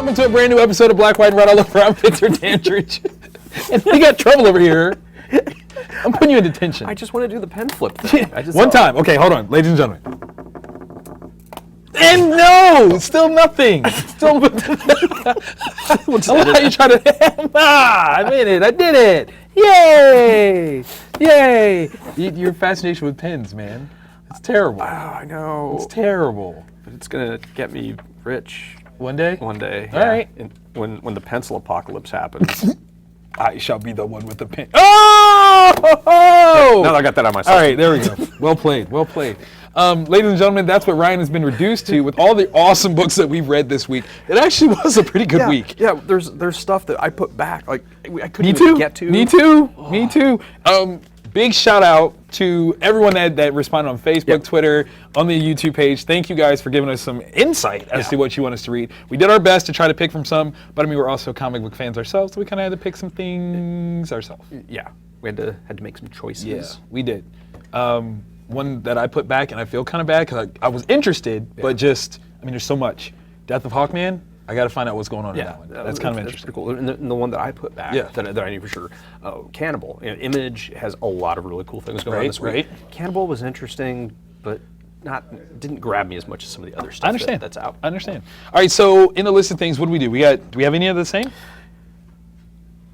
welcome to a brand new episode of Black, White, and Red All Over. I'm Victor Dandridge. And we got trouble over here. I'm putting you in detention. I just want to do the pen flip thing. One time. Okay, hold on, ladies and gentlemen. And no, still nothing. Still. I love how you try to. I made it. I did it. Yay! Yay! Your fascination with pens, man. It's terrible. Oh, I know. It's terrible. But it's gonna get me rich. One day? One day. All right. And when the pencil apocalypse happens. I shall be the one with the pen. Oh! Now that I got that on myself. All right, there we go. Well played, well played. Ladies and gentlemen, that's what Ryan has been reduced to with all the awesome books that we've read this week. It actually was a pretty good week. Yeah, there's stuff that I put back, like I couldn't Me too. even get to. Me too. Oh. Me too. Big shout out to everyone that responded on Facebook, Twitter, on the YouTube page. Thank you guys for giving us some insight as to what you want us to read. We did our best to try to pick from some, but I mean, we're also comic book fans ourselves, so we kind of had to pick some things ourselves. Yeah, we had to make some choices. Yeah, we did. One that I put back, and I feel kind of bad because I was interested, but just, I mean, there's so much. Death of Hawkman, I got to find out what's going on in that one. That's kind of interesting. Pretty cool. And the one that I put back that I knew for sure, Cannibal. Image has a lot of really cool things going on this week. Cannibal was interesting, but didn't grab me as much as some of the other stuff that's out. I understand. All right, so in the list of things, what do we do? Do we have any of the same?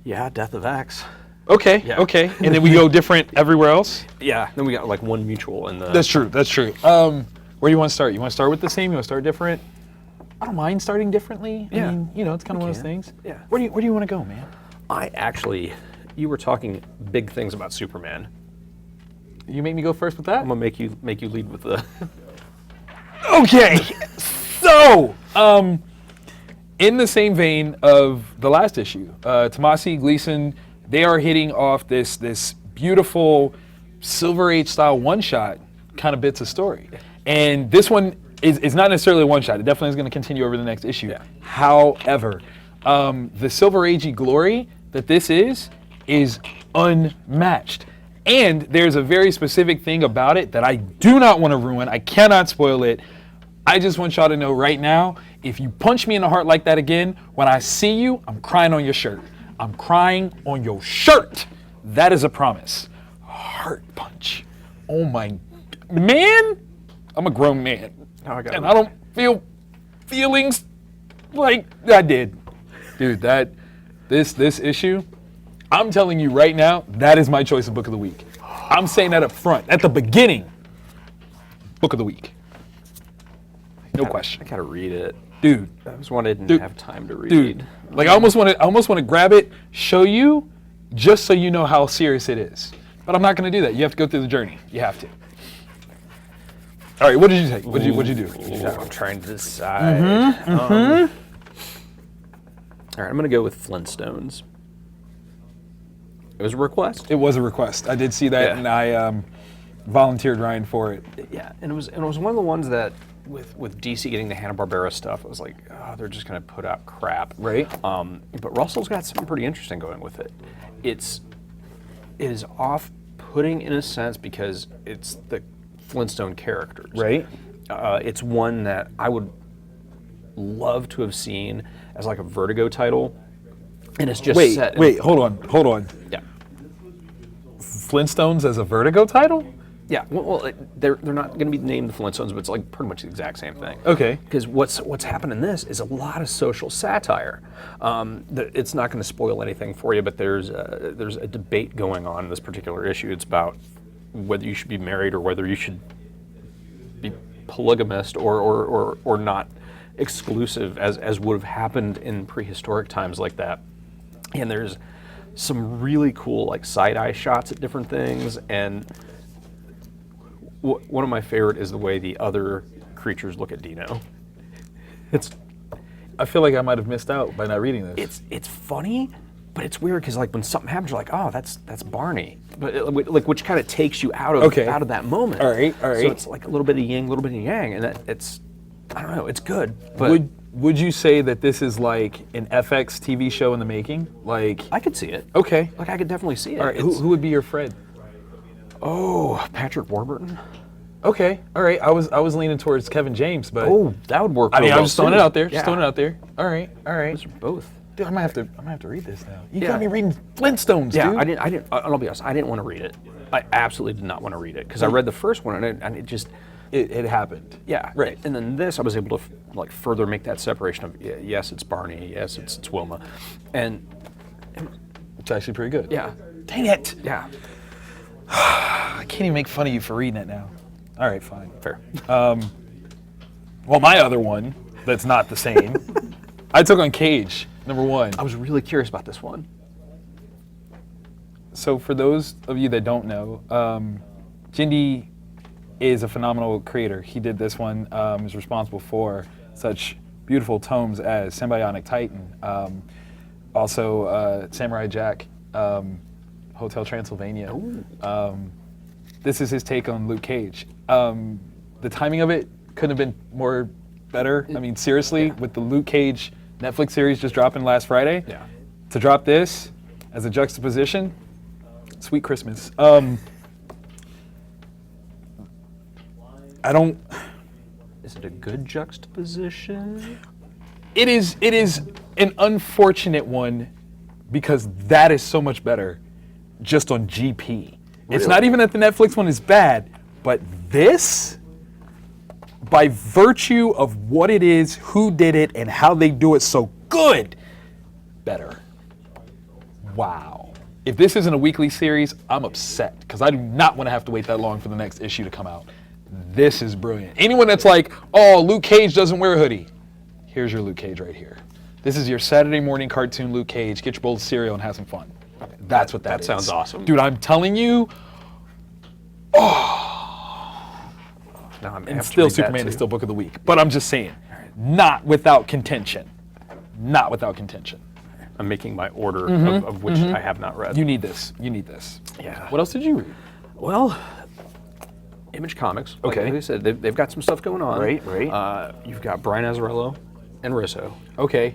Yeah, Death of X. Okay, okay. And then we go different everywhere else? Yeah, then we got like one mutual in the... That's true. Where do you want to start? You want to start with the same? You want to start different? I don't mind starting differently. Yeah. I mean, it's kind of one of those things. Yeah. Where do you want to go, man? You were talking big things about Superman. You make me go first with that? I'm gonna make you lead with the... Okay, so, in the same vein of the last issue, Tomasi, Gleason, they are hitting off this beautiful Silver Age style one-shot kind of bits of story. And this one is not necessarily a one-shot. It definitely is going to continue over the next issue. Yeah. However, the Silver Agey glory that this is unmatched. And there's a very specific thing about it that I do not want to ruin. I cannot spoil it. I just want y'all to know right now, if you punch me in the heart like that again, when I see you, I'm crying on your shirt. I'm crying on your shirt. That is a promise. Heart punch. Oh my, man, I'm a grown man. And I don't feel feelings like I did. Dude, this issue, I'm telling you right now, that is my choice of book of the week. I'm saying that up front, at the beginning. Book of the week. No question. I gotta read it. Dude. That was one I didn't have time to read. Dude, like I almost want to grab it, show you, just so you know how serious it is. But I'm not gonna do that. You have to go through the journey. You have to. All right, what did you take? What did you do? I'm trying to decide. All right, I'm gonna go with Flintstones. It was a request. It was a request. I did see that, and I volunteered Ryan for it. Yeah, and it was one of the ones that with DC getting the Hanna-Barbera stuff, it was like, oh, they're just gonna put out crap. Right. But Russell's got something pretty interesting going with it. It is off-putting in a sense because it's the Flintstone characters. Right. It's one that I would love to have seen as like a Vertigo title, and it's just set. Wait, hold on. Yeah. Flintstones as a Vertigo title? Yeah. Well, they're not going to be named the Flintstones, but it's like pretty much the exact same thing. Okay. Because what's happened in this is a lot of social satire. It's not going to spoil anything for you, but there's a debate going on in this particular issue. It's about whether you should be married or whether you should be polygamist or not exclusive as would have happened in prehistoric times like that. And there's some really cool like side-eye shots at different things, and one of my favorite is the way the other creatures look at Dino. I feel like I might have missed out by not reading this. It's funny, but it's weird because like when something happens, you're like, oh, that's Barney, but like which kind of takes you out of that moment. All right. So it's like a little bit of yin, a little bit of yang, and I don't know, it's good. But would you say that this is like an FX TV show in the making? Like I could see it. Okay. Like I could definitely see it. All right. Who would be your Fred? Oh, Patrick Warburton. Okay, all right. I was leaning towards Kevin James, but Oh, that would work. I mean, real I'm well, just throwing too. it out there. Yeah. Just throwing it out there. All right, all right. Those are both. Dude, I might have to read this now. You Yeah. got me reading Flintstones, Yeah, dude. I didn't. I'll be honest. I didn't want to read it. I absolutely did not want to read it because I read the first one and it just. It happened. Yeah, Right. And then this, I was able to like further make that separation of yes, it's Barney, yes, it's Wilma, and It's actually pretty good. yeah, Dang it. yeah, I can't even make fun of you for reading it now. All right, fine. fair. Well, my other one that's not the same, I took on Cage, number 1. I was really curious about this one. So for those of you that don't know, Jindy is a phenomenal creator. He did this one, is responsible for such beautiful tomes as Symbionic Titan, also Samurai Jack, Hotel Transylvania. This is his take on Luke Cage. The timing of it couldn't have been more better. I mean, seriously, with the Luke Cage Netflix series just dropping last Friday, Yeah. to drop this as a juxtaposition, sweet Christmas. I don't. Is it a good juxtaposition? It is an unfortunate one because that is so much better just on GP. It's not Really? even that the Netflix one is bad, but this, by virtue of what it is, who did it, and how they do it so good, better. Wow. If this isn't a weekly series, I'm upset because I do not want to have to wait that long for the next issue to come out. This is brilliant. Anyone that's like, oh, Luke Cage doesn't wear a hoodie, here's your Luke Cage right here. This is your Saturday morning cartoon Luke Cage. Get your bowl of cereal and have some fun. That's what that is. sounds awesome. Dude, I'm telling you, No, I'm and still Superman is still book of the week. But I'm just saying, not without contention. Not without contention. I'm making my order of which I have not read. You need this. You need this. Yeah. What else did you read? Well, Image Comics. Okay. Like I said, they've got some stuff going on. Right, right. You've got Brian Azzarello and Rizzo. Okay.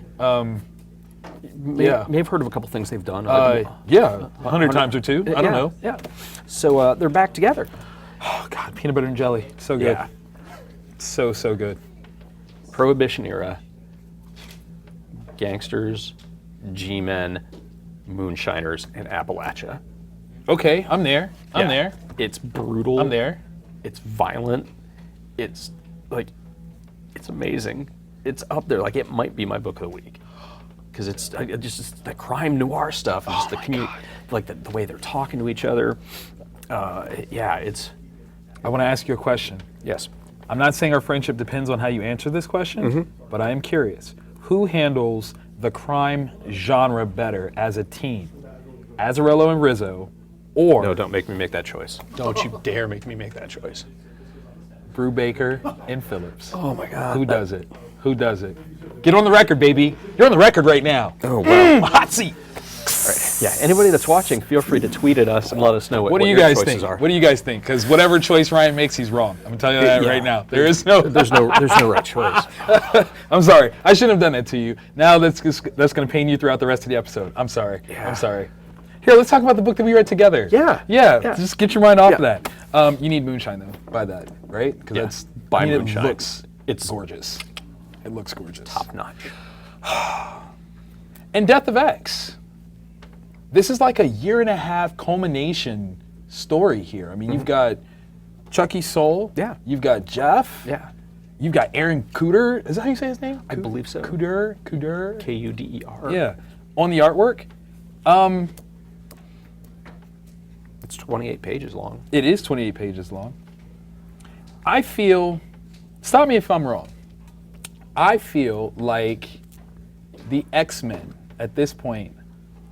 May have heard of a couple things they've done. Yeah, 100 times or two. I don't know. Yeah. So they're back together. Oh, God, peanut butter and jelly. So good. Yeah. So good. Prohibition era. Gangsters, G-men, Moonshiners, and Appalachia. Okay, I'm there. I'm Yeah. there. It's brutal. I'm there. It's violent. It's like, it's amazing. It's up there. Like, it might be my book of the week. Because it's just the crime noir stuff, and just the community, like the way they're talking to each other. It's. I want to ask you a question. Yes. I'm not saying our friendship depends on how you answer this question, but I am curious. Who handles the crime genre better as a team? Azzarello and Rizzo, or No, don't make me make that choice. Don't you dare make me make that choice. Brubaker and Phillips? Oh my God. Who does it? Who does it? Get on the record, baby. You're on the record right now. Oh wow. Hot seat. Yeah. Anybody that's watching, feel free to tweet at us and let us know what What do you your guys choices think? are. What do you guys think? Because whatever choice Ryan makes, he's wrong. I'm telling you that Yeah. right now. There is no. There's no right choice. I'm sorry. I shouldn't have done that to you. Now that's going to pain you throughout the rest of the episode. I'm sorry. Yeah. I'm sorry. Here, let's talk about the book that we read together. Yeah. Yeah. Yeah. Just get your mind off of Yeah. that. You need Moonshine though. Buy that, right? Because Yeah. that's Buy I mean, Moonshine. It looks. It's gorgeous. It looks gorgeous. top notch. And Death of X. This is like a 1.5-year culmination story here. I mean, you've got Chucky Soul. Yeah. You've got Jeff. Yeah. You've got Aaron Cooder. Is that how you say his name? I believe so. Cooder. Kuder. Yeah. On the artwork. It's 28 pages long. It is 28 pages long. I feel, stop me if I'm wrong, I feel like the X-Men at this point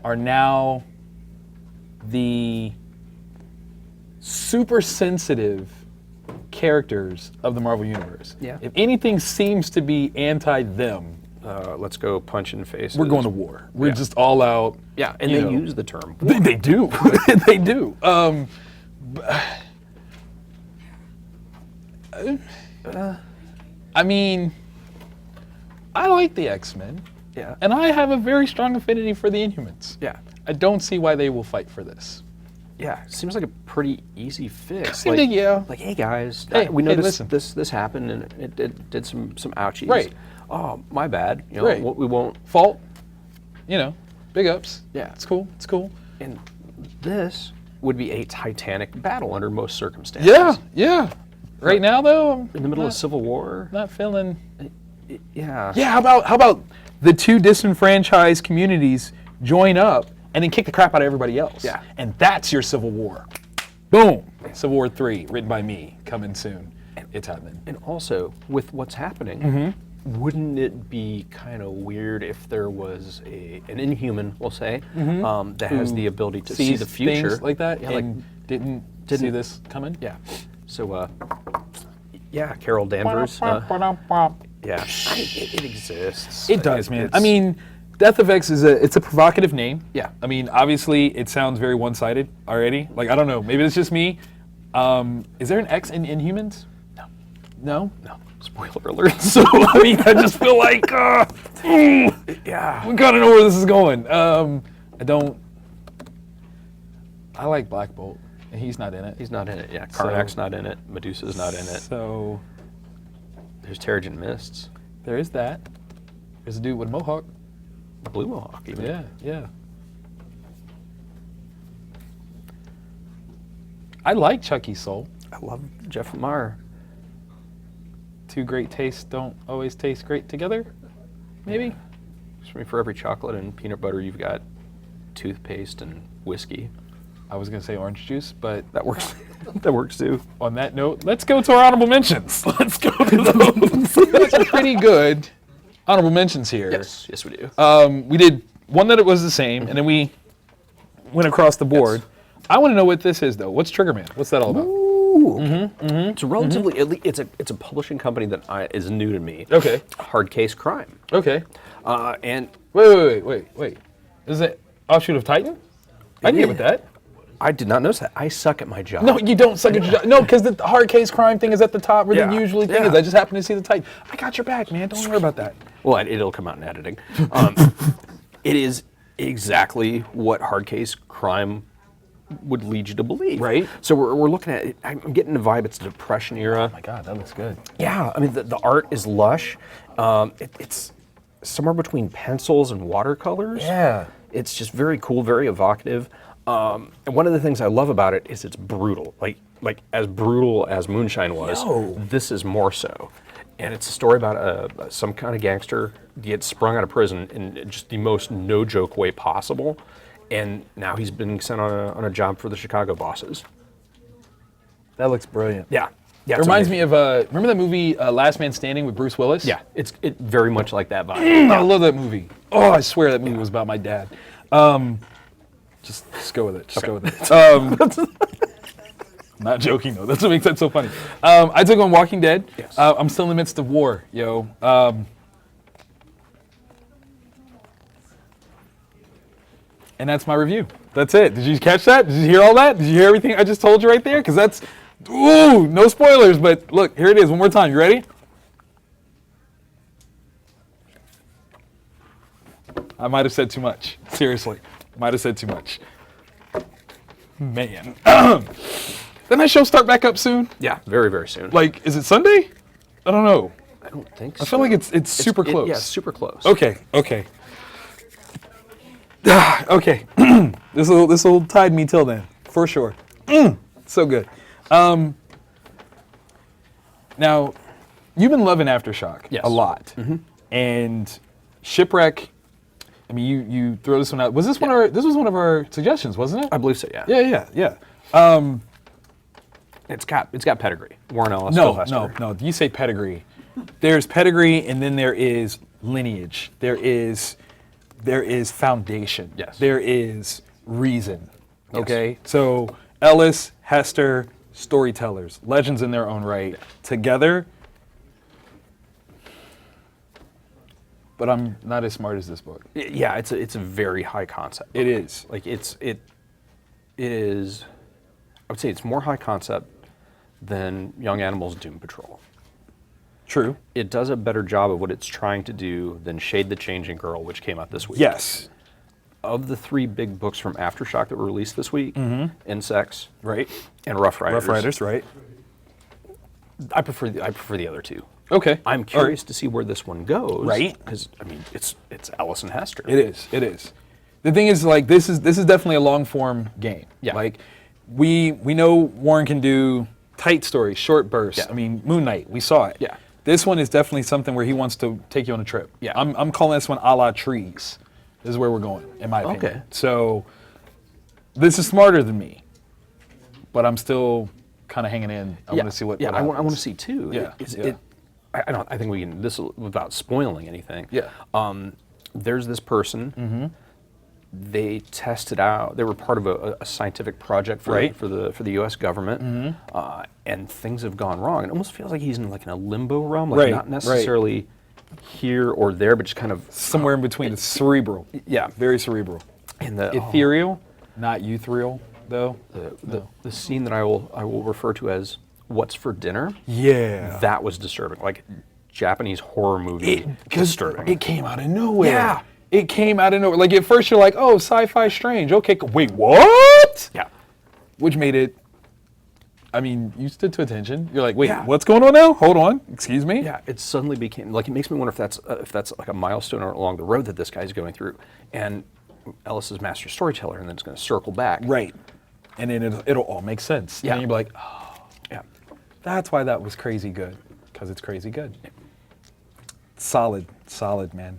are now the super sensitive characters of the Marvel Universe. Yeah. If anything seems to be anti-them, Let's go punch in faces. we're going to war. We're Yeah. just all out. Yeah, and you they know. use the term. They do. They do. I mean, I like the X-Men, Yeah. and I have a very strong affinity for the Inhumans. Yeah. I don't see why they will fight for this. Yeah, seems like a pretty easy fix. Seemed like, yeah. Like, hey guys, Hey, we hey, noticed listen. this happened and it did some ouchies. Right. Oh, my bad. You know, Right. we won't. Fault, big ups. Yeah. It's cool. It's cool. And this would be a titanic battle under most circumstances. Yeah, yeah. Right now, though, I'm In the middle not, of Civil War. not feeling. Yeah. Yeah, how about the two disenfranchised communities join up and then kick the crap out of everybody else? Yeah. And that's your Civil War. Boom. Civil War 3, written by me, coming soon. It's happening. And also, with what's happening, wouldn't it be kind of weird if there was an Inhuman, we'll say, that has the ability to see Sees the future things like that, Yeah, and didn't see this coming? yeah. So, yeah, Carol Danvers. Yeah, it exists. It does, man. It's- I mean, Death of X it's a provocative name. Yeah. I mean, obviously, it sounds very one-sided already. Like, I don't know. Maybe it's just me. Is there an X in Inhumans? No. No? No. Spoiler alert. So, I mean, I just feel like, Yeah. we gotta know where this is going. I like Black Bolt, and he's not in it. He's not in it. Yeah. Karnak's not in it. Medusa's not in it. So, There's Terrigen Mists. there is that. There's a dude with a mohawk. Blue Mohawk, even. Yeah, yeah. I like Chucky's soul. I love Jeff Lemire. Two great tastes don't always taste great together. Maybe. I mean, for every chocolate and peanut butter, you've got toothpaste and whiskey. I was gonna say orange juice, but That works. That works too. on that note, let's go to our honorable mentions. Let's go to those. That's pretty good honorable mentions here. Yes, we do. We did one that it was the same, and then we went across the board. I want to know what this is, though. What's Triggerman? What's that all about? Ooh. It's a relatively. It's a publishing company that is new to me. Okay. Hard Case Crime. Okay. And Wait. Is it offshoot of Titan? I can get with that. I did not notice that. I suck at my job. No, you don't suck at your job. No, because the hard case crime thing is at the top where Yeah. the usually thing Yeah. is. I just happen to see the Titan. I got your back, man. Don't worry about that. Well, it'll come out in editing. It is exactly what Hard Case Crime would lead you to believe. Right. So we're looking at it. I'm getting the vibe. It's the Depression era. Oh my God, that looks good. Yeah, I mean, the art is lush. It's somewhere between pencils and watercolors. Yeah. It's just very cool, very evocative. And one of the things I love about it is it's brutal. Like as brutal as Moonshine was, Yo. this is more so. And it's a story about some kind of gangster gets sprung out of prison in just the most no-joke way possible. And now he's been sent on a job for the Chicago bosses. That looks brilliant. Yeah. Yeah, It reminds me of, remember that movie Last Man Standing with Bruce Willis? Yeah, it's very much like that vibe. I love that movie. Oh, I swear that movie was about my dad. Just go with it. Just go with it. Not joking though. That's what makes that so funny. I took on Walking Dead. Yes. I'm still in the midst of war, yo. And that's my review. That's it. Did you catch that? Did you hear all that? Did you hear everything I just told you right there? Because that's, ooh, no spoilers. But look, here it is. One more time. You ready? I might have said too much. Seriously. Might have said too much. Man. Doesn't that show start back up soon? Yeah, very, very soon. Like, is it Sunday? I don't know. I don't think so. I feel like it's super close. Yeah, super close. Okay. Okay. This will tide me till then, for sure. So good. Now, you've been loving Aftershock Yes. a lot, and Shipwreck. I mean, you throw this one out. Was this one of our? This was one of our suggestions, wasn't it? I believe so. Yeah. Yeah. It's got pedigree. Warren Ellis. Phil Hester. No. You say pedigree. There's pedigree, and then there is lineage. There is foundation. Yes. There is reason. Yes. Okay. So Ellis, Hester, storytellers, legends in their own right, together. But I'm not as smart as this book. Yeah, it's a very high concept. It is. Like it is. I would say it's more high concept than Young Animal's Doom Patrol. True. It does a better job of what it's trying to do than Shade the Changing Girl, which came out this week. Yes. of the 3 big books from Aftershock that were released this week, Insects, Right. and Rough Riders. Rough Riders, right? I prefer the other 2. Okay. I'm curious to see where this one goes. Right. Because I mean, it's Allison Hester. It is. It is. The thing is, like, this is definitely a long form game. Yeah. Like, we know Warren can do tight stories, short bursts. Yeah. I mean, Moon Knight, we saw it. Yeah. This one is definitely something where he wants to take you on a trip. Yeah. I'm calling this one a la Trees. This is where we're going, in my opinion. Okay. So, this is smarter than me, but I'm still kind of hanging in. I want to see what. Yeah, what I want to happens. see too. Yeah, yeah. I think we can this without spoiling anything. Yeah. There's this person. They tested out. They were part of a scientific project for Right. for the U.S. government, and things have gone wrong. It almost feels like he's in like in a limbo realm, like Right, not necessarily here or there, but just kind of Somewhere in between. It's cerebral. yeah. Very cerebral. And the Ethereal, not ethereal, though. the scene that I will refer to as "What's for Dinner." Yeah. That was disturbing, like Japanese horror movie disturbing. It came out of nowhere. Yeah. It came out of nowhere. Like, at first you're like, oh, sci-fi strange. Okay, wait, what? Yeah. Which made it, I mean, you stood to attention. You're like, wait, Yeah. what's going on now? Hold on. Excuse me? Yeah, it suddenly became like it makes me wonder if that's like a milestone along the road that this guy's going through, and Ellis is master storyteller, and then it's going to circle back. Right. And then it'll all make sense. Yeah. And then you'll be like, oh, Yeah. that's why that was crazy good. Because it's crazy good. Solid, man.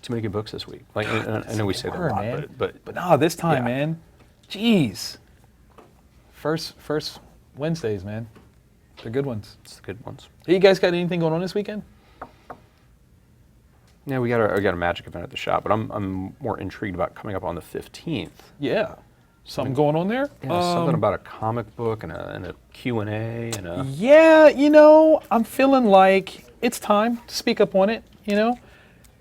Too many good books this week. Like I know we say that a lot, man. but no, this time, Yeah. man. Jeez. First Wednesdays, man. They're good ones. it's the good ones. Hey, you guys got anything going on this weekend? Yeah, we got a magic event at the shop, but I'm more intrigued about coming up on the 15th. Yeah. Something going on there? Yeah, something about a comic book and a Q&A and a Yeah, I'm feeling like it's time to speak up on it,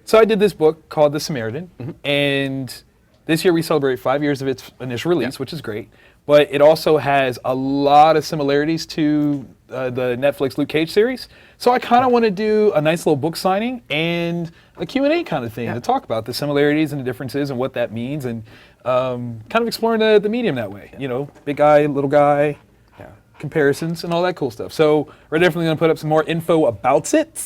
So I did this book called The Samaritan, and this year we celebrate 5 years of its initial release, which is great. But it also has a lot of similarities to the Netflix Luke Cage series. So I kind of want to do a nice little book signing and a Q&A kind of thing to talk about the similarities and the differences and what that means, and kind of exploring the medium that way. Big guy, little guy, comparisons, and all that cool stuff. So we're definitely going to put up some more info about it.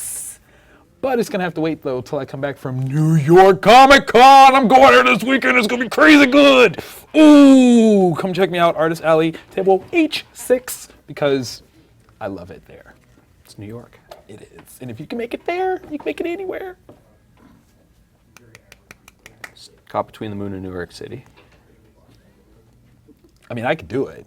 But it's going to have to wait, though, till I come back from New York Comic Con. I'm going here this weekend. It's going to be crazy good. Ooh, come check me out, Artist Alley, table H6, because I love it there. it's New York. It is. And if you can make it there, you can make it anywhere. It's caught between the moon and New York City. I mean, I could do it.